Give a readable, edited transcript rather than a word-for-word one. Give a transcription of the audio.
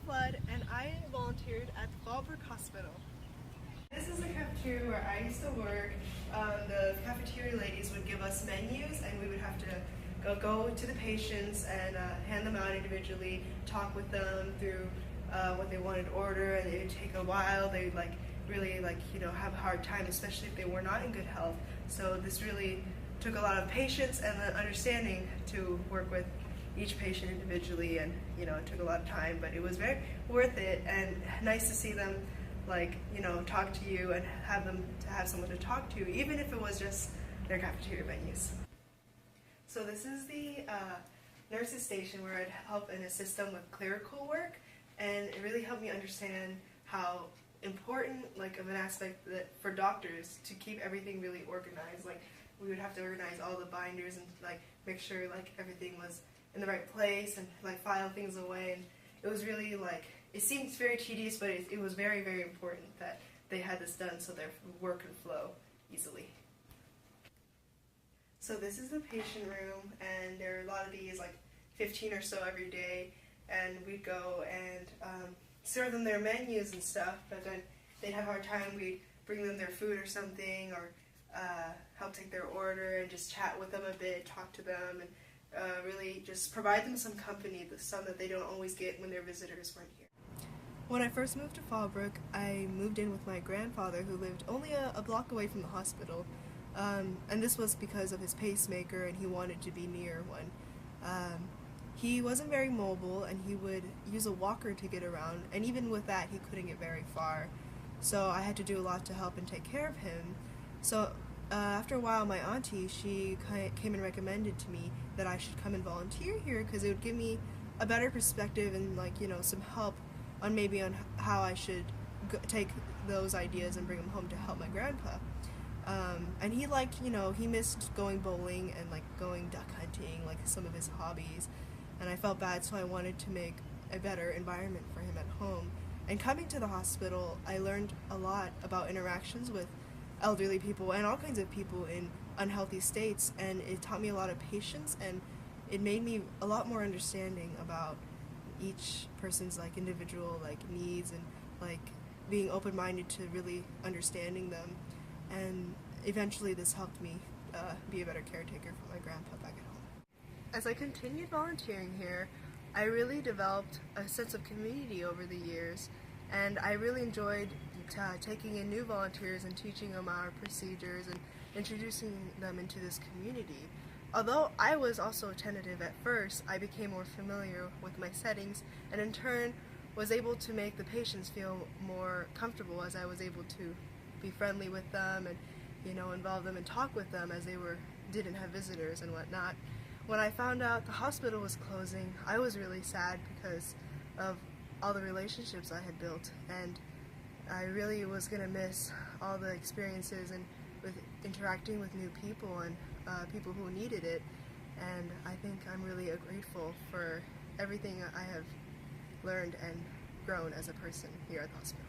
Flood, and I volunteered at the Fallbrook Hospital. This is the cafeteria where I used to work. The cafeteria ladies would give us menus, and we would have to go to the patients and hand them out individually, talk with them through what they wanted to order, and it would take a while. They would really have a hard time, especially if they were not in good health. So this really took a lot of patience and understanding to work with each patient individually, and it took a lot of time, but it was very worth it and nice to see them talk to you and have someone to talk to, even if it was just their cafeteria menus. So this is the nurses station where I'd help and assist them with clerical work, and it really helped me understand how important of an aspect that for doctors to keep everything really organized. We would have to organize all the binders and make sure everything was in the right place and file things away, and it was really it seems very tedious, but it was very, very important that they had this done so their work could flow easily. So this is the patient room, and there are a lot of these, 15 or so every day, and we'd go and serve them their menus and stuff, but then they'd have a hard time. We'd bring them their food or something, or help take their order and just chat with them a bit, talk to them, and really just provide them some company, some that they don't always get when their visitors weren't here. When I first moved to Fallbrook, I moved in with my grandfather, who lived only a block away from the hospital, and this was because of his pacemaker, and he wanted to be near one. He wasn't very mobile, and he would use a walker to get around, and even with that he couldn't get very far, so I had to do a lot to help and take care of him. So after a while, my auntie, she came and recommended to me that I should come and volunteer here because it would give me a better perspective and some help on how I should take those ideas and bring them home to help my grandpa. And he he missed going bowling and going duck hunting, some of his hobbies, and I felt bad, so I wanted to make a better environment for him at home. And coming to the hospital, I learned a lot about interactions with elderly people and all kinds of people in unhealthy states, and it taught me a lot of patience, and it made me a lot more understanding about each person's individual needs, and being open-minded to really understanding them. And eventually this helped me be a better caretaker for my grandpa back at home. As I continued volunteering here, I really developed a sense of community over the years, and I really enjoyed taking in new volunteers and teaching them our procedures and introducing them into this community. Although I was also tentative at first, I became more familiar with my settings, and in turn was able to make the patients feel more comfortable as I was able to be friendly with them and involve them and talk with them as they didn't have visitors and whatnot. When I found out the hospital was closing, I was really sad because of all the relationships I had built, and I really was going to miss all the experiences and with interacting with new people and people who needed it, and I think I'm really grateful for everything I have learned and grown as a person here at the hospital.